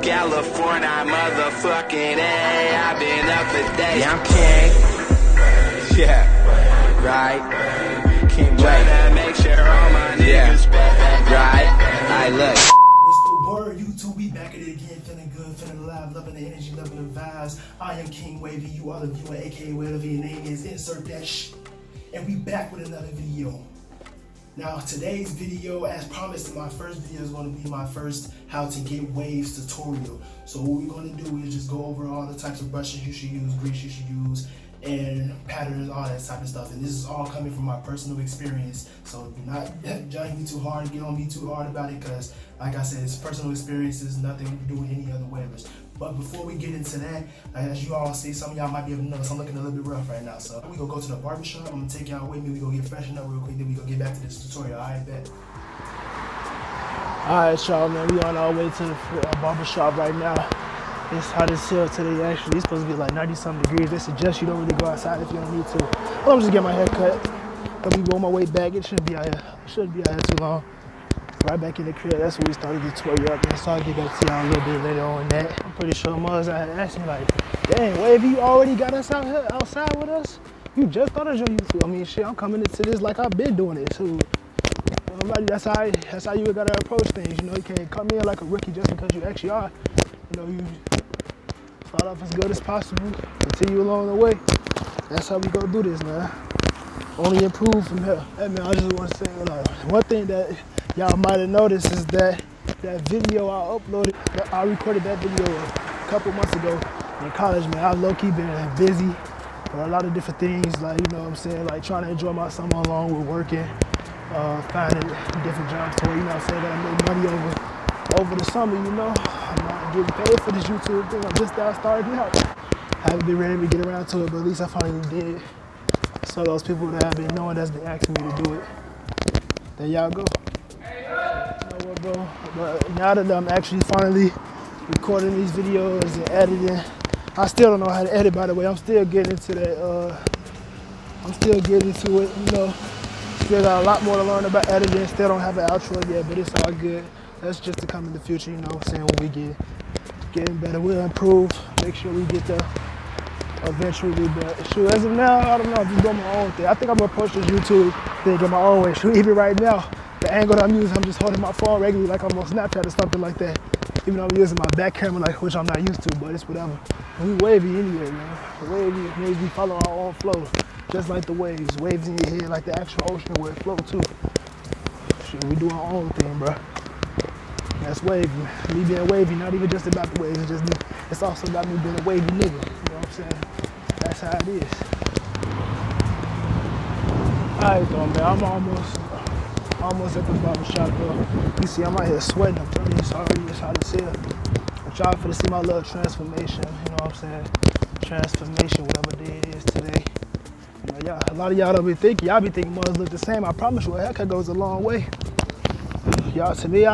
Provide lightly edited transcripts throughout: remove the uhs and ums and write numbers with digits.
California, motherfucking A. I've been up for days. Yeah, I'm king. Yeah, right. King Wavy. Make sure all my niggas right. I look. What's the word, YouTube? We back at it again, feeling good, feeling alive, loving the energy, loving the vibes. I am King Wavy, you are the viewer, aka whatever your name is, insert that shh. And we back with another video. Now today's video, as promised in my first video, is going to be my first how to get waves tutorial. So what we're going to do is just go over all the types of brushes you should use, grease you should use, and patterns, all that type of stuff. And this is all coming from my personal experience, so do not judge me too hard, get on me too hard about it, because like I said, it's personal experiences, nothing to do with any other waivers. But before we get into that, as you all see, some of y'all might be able to notice I'm looking a little bit rough right now. So we gonna go to the barbershop. I'm gonna take y'all with me. We gonna get freshened up real quick, then we gonna get back to this tutorial. Alright, bet. Alright, y'all, man, we on our way to the barbershop right now. It's hot as hell today. Actually, it's supposed to be like 90-something degrees. They suggest you don't really go outside if you don't need to. I'm just get my hair cut. Let me go on my way back. It shouldn't be out here. It shouldn't be out here too long. Right back in the crib. That's where we started the tutorial up. And so I'll get back to y'all a little bit later on that. I'm pretty sure Muzz I had asked me like, dang, Wavy, you already got us out here outside with us? You just thought of your YouTube. I mean, shit, I'm coming into this like I've been doing it too. That's how you gotta approach things. You know, you can't come in like a rookie just because you actually are. You know, you start off as good as possible, continue along the way. That's how we go do this, man. Only improve from here. Hey, man, I just want to say, one thing that y'all might have noticed is that video I uploaded, I recorded that video a couple months ago in college, man. I low-key been busy for a lot of different things, like, you know what I'm saying, like trying to enjoy my summer along with working, finding different jobs to where, you know what I'm saying, that I make money over the summer, you know. I'm not getting paid for this YouTube thing. I'm just now starting out. I haven't been ready to get around to it, but at least I finally did. So those people that I've been knowing that's been asking me to do it, there y'all go. You know what, bro? But now that I'm actually finally recording these videos and editing, I still don't know how to edit, by the way. I'm still getting into that. I'm still getting to it, you know. Still got a lot more to learn about editing. Still don't have an outro yet, but it's all good. That's just to come in the future, you know what I'm saying, when we getting better, we'll improve, make sure we get there eventually. But shoot, as of now, I don't know, I'm just doing my own thing. I think I'm gonna approach this YouTube thing in my own way. Shoot, even right now, the angle that I'm using, I'm just holding my phone regularly like I'm on Snapchat or something like that. Even though I'm using my back camera, like, which I'm not used to, but it's whatever. We wavy anyway, man. Wavy means we follow our own flow, just like the waves. Waves in your head like the actual ocean where it flows too. Shit, we do our own thing, bro. That's wavy. Me being wavy, not even just about the waves, it's just me. It's also about me being a wavy nigga. You know what I'm saying? That's how it is. Alright though, man. I'm almost at the barbershop, bro. You see, I'm out here sweating. I'm telling you, it's hot as hell. But y'all finna see my little transformation. You know what I'm saying? Transformation, whatever day it is today. You know, a lot of y'all don't be thinking. Y'all be thinking Muzz look the same. I promise you, a haircut goes a long way. Y'all, to me,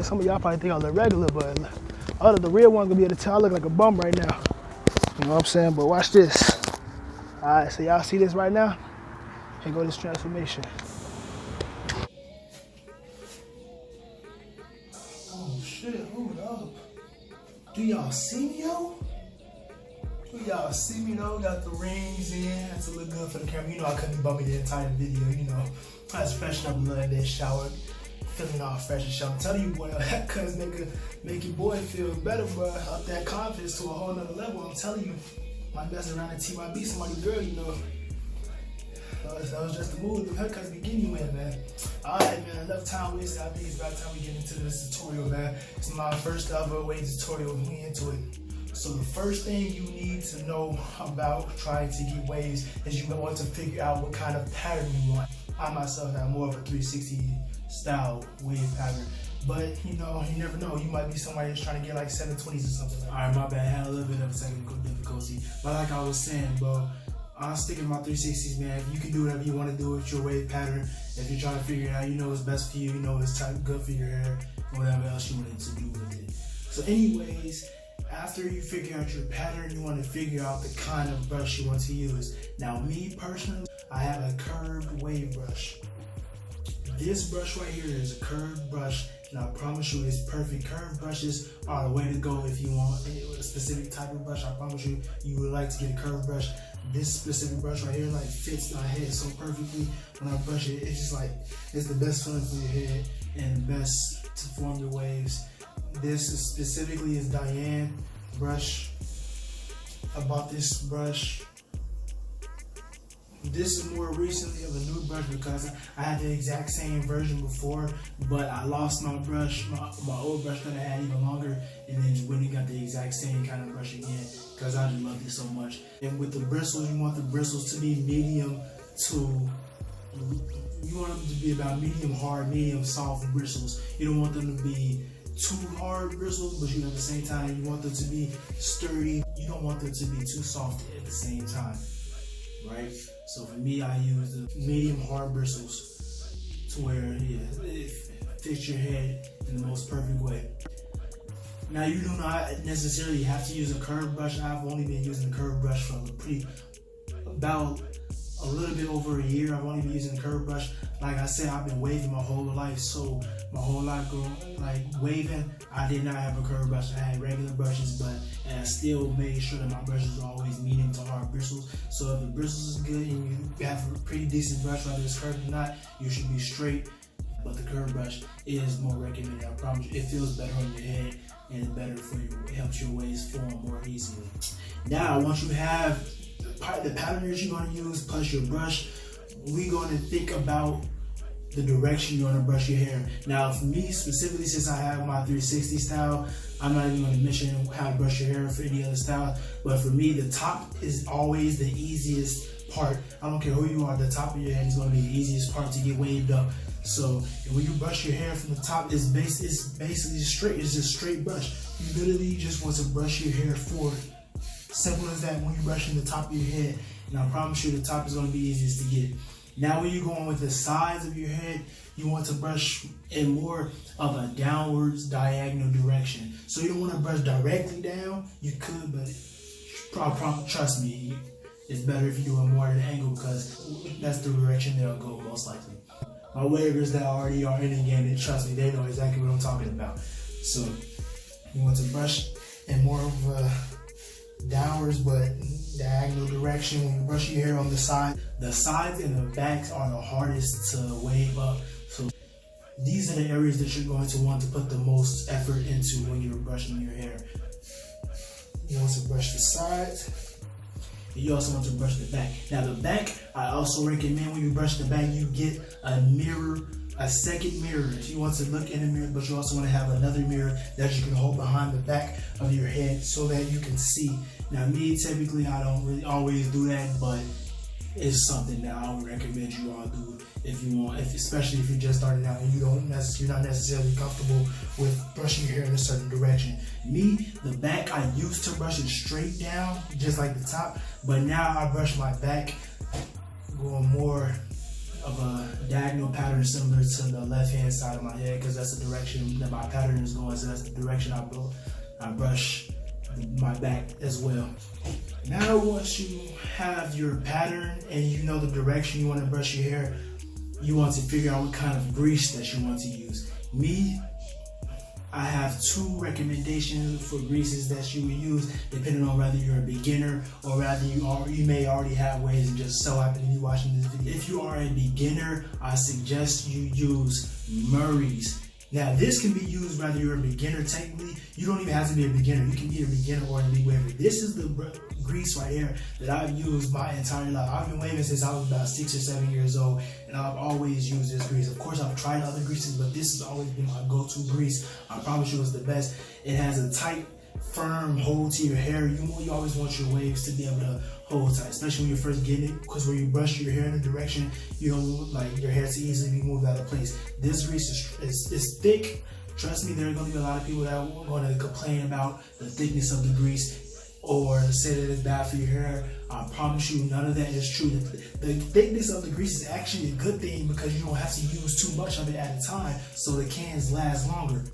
some of y'all probably think I look regular, but the real one gonna be able to tell I look like a bum right now. You know what I'm saying? But watch this. All right, so y'all see this right now? Here go this transformation. Oh shit, hold up. Do y'all see me, yo? Do y'all see me, though? Got the rings in. That's a look good for the camera. You know I couldn't bump me the entire video, you know. I just freshen up a little bit, shower. Feeling all fresh and shit. I'm telling you, boy, cuz make your boy feel better, bro. Up that confidence to a whole nother level. I'm telling you, my best around the TYB, somebody girl, you know. That was just the mood the haircuts be getting you in, man. Alright, man, enough time wasted. I think it's about time we get into this tutorial, man. It's my first ever wave tutorial. We into it. So the first thing you need to know about trying to get waves is you want to figure out what kind of pattern you want. I myself have more of a 360 style wave pattern, but you know, you never know. You might be somebody that's trying to get like 720s or something. All right, my bad. I had a little bit of technical difficulty, but like I was saying, bro, I'm sticking to my 360s, man. If you can do whatever you want to do with your wave pattern, if you're trying to figure it out, you know what's best for you, you know what's good for your hair, whatever else you want to do with it. So anyways, after you figure out your pattern, you want to figure out the kind of brush you want to use. Now, me personally, I have a curved wave brush. This brush right here is a curved brush, and I promise you it's perfect. Curved brushes are the way to go if you want a specific type of brush. I promise you, you would like to get a curved brush. This specific brush right here like fits my head so perfectly. When I brush it, it's just like, it's the best feeling for your head and the best to form your waves. This is specifically is Diane brush. I bought this brush. This is more recently of a new brush because I had the exact same version before, but I lost my brush, my old brush that I had even longer, and then went and got the exact same kind of brush again because I just love it so much. And with the bristles, you want the bristles to be medium to, you want them to be about medium hard, medium soft bristles. You don't want them to be too hard bristles, but at the same time, you want them to be sturdy. You don't want them to be too soft at the same time, right? So for me, I use the medium hard bristles to where it fits your head in the most perfect way. Now you do not necessarily have to use a curved brush. I've only been using a curved brush for about a little bit over a year. I've only been using a curved brush. Like I said, I've been waving my whole life. So my whole life growing, like waving, I did not have a curved brush. I had regular brushes, but I still made sure that my brushes are always medium to hard bristles. So if the bristles is good and you have a pretty decent brush, whether it's curved or not, you should be straight. But the curved brush is more recommended. I promise you, it feels better on your head and it's better for you. It helps your waves form more easily. Now, once you have the pattern that you're going to use plus your brush, we're going to think about the direction you're going to brush your hair. Now, for me specifically, since I have my 360 style, I'm not even going to mention how to brush your hair for any other style. But for me, the top is always the easiest part. I don't care who you are, the top of your head is going to be the easiest part to get waved up. So when you brush your hair from the top, it's basically straight. It's just straight brush. You literally just want to brush your hair forward. Simple as that when you're brushing the top of your head. And I promise you the top is going to be easiest to get. Now when you're going with the sides of your head, you want to brush in more of a downwards diagonal direction. So you don't want to brush directly down. You could, but trust me, it's better if you do it more at an angle because that's the direction they'll go most likely. My wavers that already are in the game, and trust me, they know exactly what I'm talking about. So you want to brush in more of a downwards but diagonal direction when you brush your hair on the side. The sides and the backs are the hardest to wave up. So these are the areas that you're going to want to put the most effort into when you're brushing your hair. You want to brush the sides. You also want to brush the back. Now the back, I also recommend when you brush the back, you get a mirror, a second mirror. If you want to look in the mirror, but you also want to have another mirror that you can hold behind the back of your head so that you can see. Now me, typically I don't really always do that, but it's something that I would recommend you all do if you want, especially if you're just starting out and you're not necessarily comfortable with brushing your hair in a certain direction. Me, the back, I used to brush it straight down, just like the top, but now I brush my back going more of a diagonal pattern similar to the left-hand side of my head because that's the direction that my pattern is going, so that's the direction I brush my back as well. Now once you have your pattern and you know the direction you want to brush your hair, you want to figure out what kind of grease that you want to use. Me, I have 2 recommendations for greases that you would use depending on whether you're a beginner or whether you may already have ways and just so happen to be watching this video. If you are a beginner, I suggest you use Murray's. Now this can be used whether you're a beginner technically. You don't even have to be a beginner. You can be a beginner or an elite waver. This is the grease right here that I've used my entire life. I've been waving since I was about 6 or 7 years old, and I've always used this grease. Of course, I've tried other greases, but this has always been my go-to grease. I promise you it's the best. It has a tight, firm hold to your hair. You always want your waves to be able to hold tight, especially when you're first getting it, because when you brush your hair in a direction, you don't like your hair to easily be moved out of place. This grease is thick. Trust me, there are going to be a lot of people that are going to complain about the thickness of the grease or say that it's bad for your hair. I promise you none of that is true. The thickness of the grease is actually a good thing because you don't have to use too much of it at a time, so the cans last longer.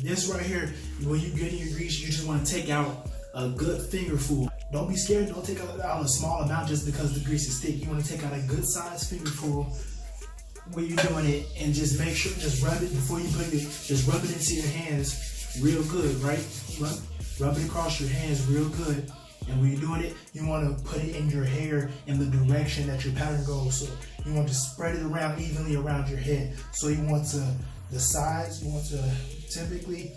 This right here, when you get in your grease, you just want to take out a good fingerful. Don't be scared, don't take out a small amount just because the grease is thick. You want to take out a good sized fingerful when you're doing it, and just make sure, just rub it before you put it, just rub it into your hands real good, right? Rub it across your hands real good. And when you're doing it, you want to put it in your hair in the direction that your pattern goes. So you want to spread it around evenly around your head. So you want to, the sides, you want to typically,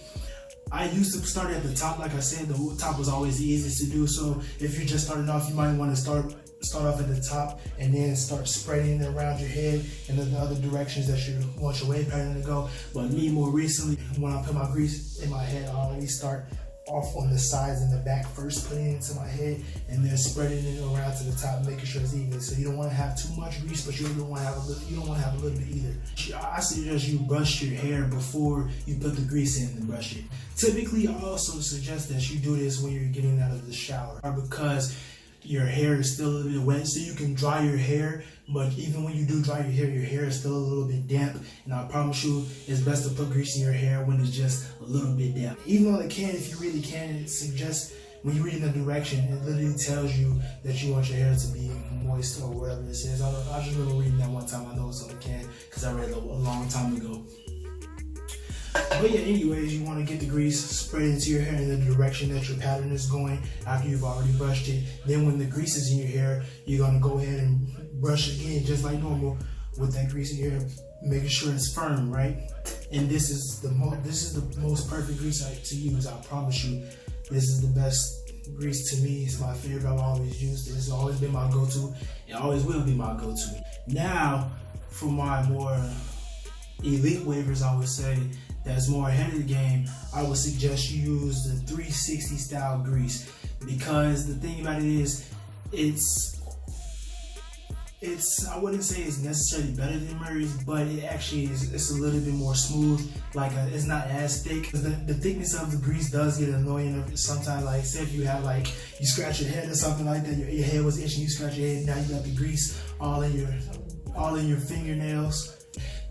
I used to start at the top. Like I said, the top was always the easiest to do. So if you're just starting off, you might want to start off at the top and then start spreading it around your head and then the other directions that you want your wave pattern to go. But me, more recently, when I put my grease in my head, I always start off on the sides and the back first, putting it into my head and then spreading it around to the top, making sure it's even. So you don't want to have too much grease, but you don't want to have a little bit either. I suggest you brush your hair before you put the grease in and brush it. Typically, I also suggest that you do this when you're getting out of the shower, because your hair is still a little bit wet, so you can dry your hair, but even when you do dry your hair is still a little bit damp, and I promise you it's best to put grease in your hair when it's just a little bit damp. Even though it can, if you really can, it suggests when you read in the direction, it literally tells you that you want your hair to be moist or whatever it says. I just remember reading that one time. I know it's on the can because I read it a long time ago. But yeah, anyways, you want to get the grease, spread it into your hair in the direction that your pattern is going after you've already brushed it. Then when the grease is in your hair, you're going to go ahead and brush again just like normal with that grease in your hair, making sure it's firm, right? And this is the most perfect grease to use, I promise you. This is the best grease to me. It's my favorite. I've always used it. It's always been my go-to. It always will be my go-to. Now, for my more elite wavers, I would say, that's more ahead of the game, I would suggest you use the 360 style grease, because the thing about it is, it's I wouldn't say it's necessarily better than Murray's, but it actually is. It's a little bit more smooth. Like it's not as thick. The thickness of the grease does get annoying sometimes. Like say if you have you scratch your head or something like that, your head was itching, you scratch your head, now you got the grease all in your fingernails.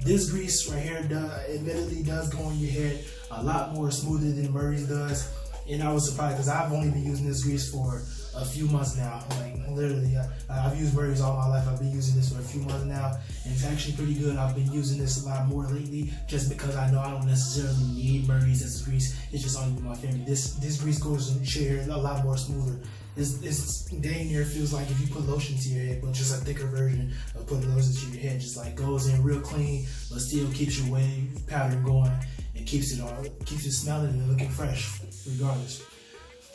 This grease right here admittedly does go on your head a lot more smoother than Murray's does, and I was surprised because I've only been using this grease for a few months now. Like literally, I've used Murray's all my life. I've been using this for a few months now, and it's actually pretty good. I've been using this a lot more lately, just because I know I don't necessarily need Murray's as a grease. It's just always been my favorite. This grease goes in your hair a lot more smoother. It's dang near feels like if you put lotion to your head, but just a thicker version of putting lotion to your head. Just like goes in real clean, but still keeps your wave pattern going and keeps it smelling and looking fresh, regardless.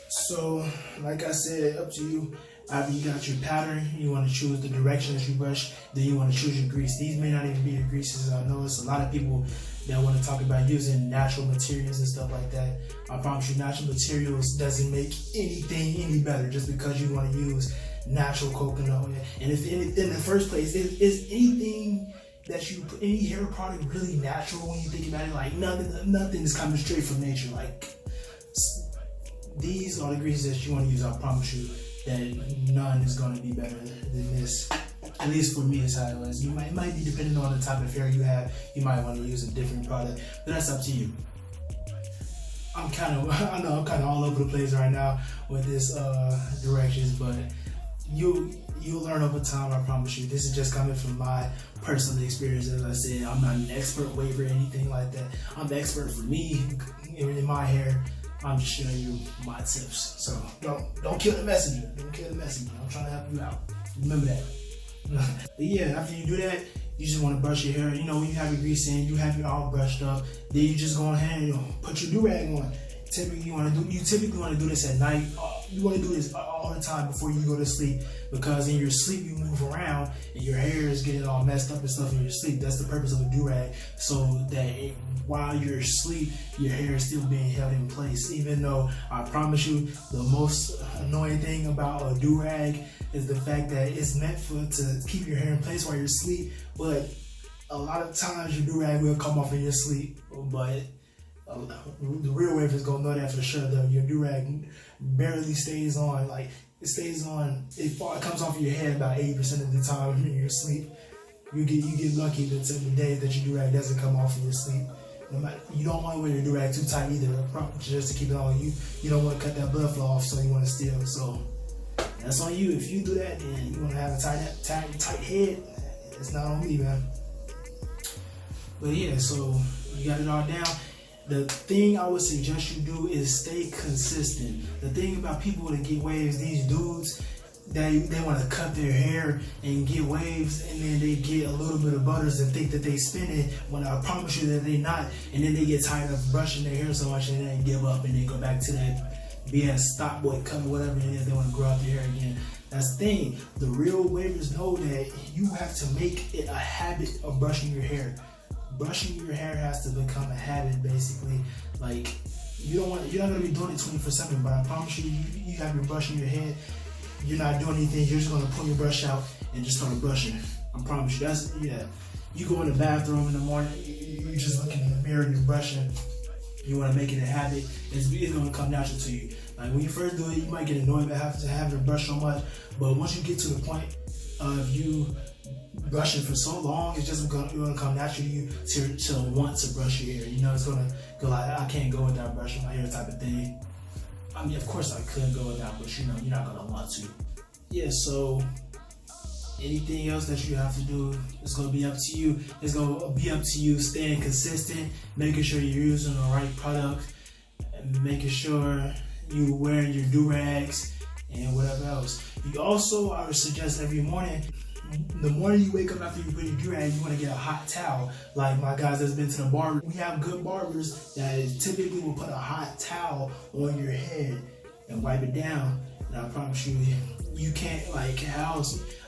So, like I said, up to you. After you got your pattern, you want to choose the direction that you brush. Then you want to choose your grease. These may not even be the greases. I know it's a lot of people that want to talk about using natural materials and stuff like that. I promise you, natural materials doesn't make anything any better just because you want to use natural coconut oil. And if in the first place, is anything that you put, any hair product really natural when you think about it? Like nothing is coming straight from nature. Like these are the greases that you want to use. I promise you that none is going to be better than this. At least for me, it's how it was. It might be depending on the type of hair you have. You might want to use a different product, but that's up to you. I know I'm kind of all over the place right now with this directions, but you'll learn over time. I promise you. This is just coming from my personal experience. As I said, I'm not an expert waver or anything like that. I'm the expert for me in my hair. I'm just showing you my tips. So don't kill the messenger. Don't kill the messenger. I'm trying to help you out. Remember that. But yeah, after you do that, you just want to brush your hair. You know, when you have your grease in, you have it all brushed up. Then you just go ahead and put your do-rag on. You typically want to do this at night. You want to do this all the time before you go to sleep, because in your sleep you move around and your hair is getting all messed up and stuff in your sleep. That's the purpose of a do-rag, so that while you're asleep, your hair is still being held in place. Even though I promise you, the most annoying thing about a do-rag is the fact that it's meant to keep your hair in place while you're asleep, but a lot of times your do-rag will come off in your sleep. But the real wave is gonna know that for sure. Though your do-rag barely stays on. Like it stays on, it comes off of your head about 80% of the time when you're asleep. You get lucky that the day that your do-rag doesn't come off in your sleep. You don't want to wear your do-rag too tight either, just to keep it on. You don't want to cut that blood flow off, so you want to steal. So that's on you. If you do that, then you want to have a tight head. It's not on me, man. But yeah, so you got it all down. The thing I would suggest you do is stay consistent. The thing about people that get waves, these dudes, they want to cut their hair and get waves, and then they get a little bit of butters and think that they spinning when I promise you that they not. And then they get tired of brushing their hair so much and then give up and they go back to that BS stop boy cut or whatever it is. They want to grow out their hair again. That's the thing. The real wavers know that you have to make it a habit of brushing your hair. Brushing your hair has to become a habit, basically. Like, you're not gonna be doing it 24/7, but I promise you, you have your brush in your head. You're not doing anything. You're just gonna pull your brush out and just start brushing. I promise you. That's, yeah. You go in the bathroom in the morning. You're just looking in the mirror and you're brushing. You want to make it a habit. It's gonna come natural to you. Like when you first do it, you might get annoyed by having to brush so much. But once you get to the point of you brushing for so long, it's just gonna come natural to you to want to brush your hair. You know, it's gonna go like, I can't go without brushing my hair type of thing. I mean, of course I could go without, but you know, you're not gonna want to. Yeah, so anything else that you have to do is gonna be up to you. It's gonna be up to you staying consistent, making sure you're using the right product, and making sure you're wearing your do-rags and whatever else. You also, I would suggest every morning, the morning you wake up after you put your do-rag, you want to get a hot towel. Like my guys that's been to the barber, we have good barbers that typically will put a hot towel on your head and wipe it down. And I promise you, you can't, like,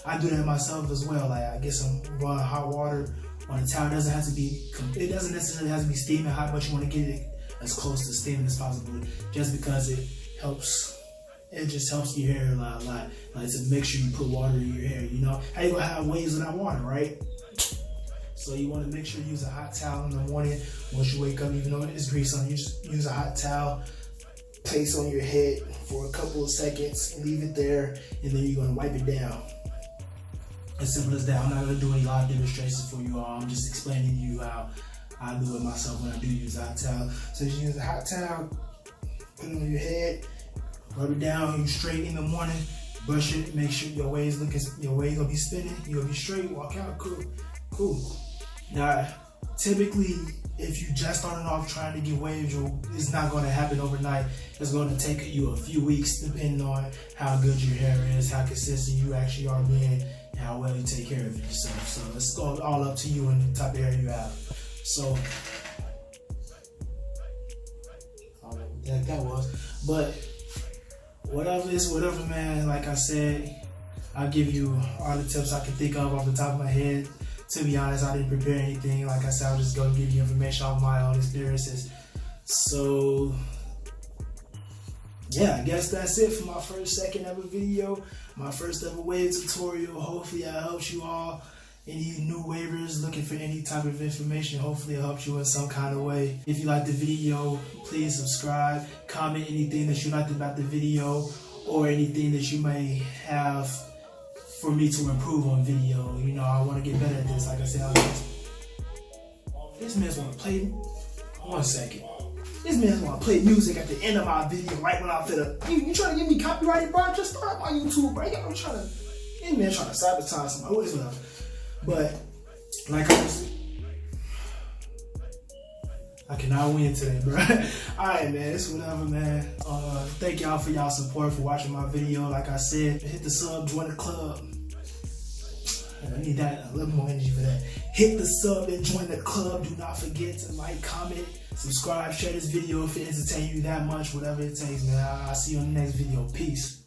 I do that myself as well. Like, I get some running hot water on a towel. It doesn't necessarily have to be steaming hot, but you want to get it as close to steaming as possible, just because it just helps your hair a lot. Like, to make sure you put water in your hair, you know? How you gonna have waves without water, right? So you want to make sure you use a hot towel in the morning. Once you wake up, even though it's grease on, you just use a hot towel, place on your head for a couple of seconds, and leave it there, and then you're gonna wipe it down. As simple as that. I'm not gonna do any live demonstrations for you all. I'm just explaining to you how I do it myself when I do use a hot towel. So you use a hot towel, put it on your head, rub it down, you straight in the morning, brush it, make sure your waves gonna be spinning, you're gonna be straight, walk out, cool. Now, typically, if you just starting off trying to get waves, it's not gonna happen overnight. It's gonna take you a few weeks, depending on how good your hair is, how consistent you actually are being, and how well you take care of yourself. So it's all up to you and the type of hair you have. So, I don't know what that was, but whatever is whatever, man. Like I said, I'll give you all the tips I can think of off the top of my head. To be honest, I didn't prepare anything. Like I said, I'm just gonna give you information off my own experiences. So yeah, I guess that's it for my second ever video, my first ever wave tutorial. Hopefully I helped you all. Any new waivers looking for any type of information, hopefully it helped you in some kind of way. If you liked the video, please subscribe, comment anything that you liked about the video, or anything that you may have for me to improve on video. You know, I want to get better at this. Like I said, this man's want to play, 1 second. This man's want to play music at the end of my video, right when I'm finna. You trying to get me copyrighted, bro? Just start my YouTube, bro. I'm trying to, this man trying to sabotage somebody. What is whatever. But, like I cannot win today, bro. Alright, man, it's whatever, man. Thank y'all for y'all support, for watching my video. Like I said, hit the sub, join the club. I need that, a little more energy for that. Hit the sub and join the club. Do not forget to like, comment, subscribe, share this video if it entertains you that much, whatever it takes, man. I'll see you on the next video. Peace.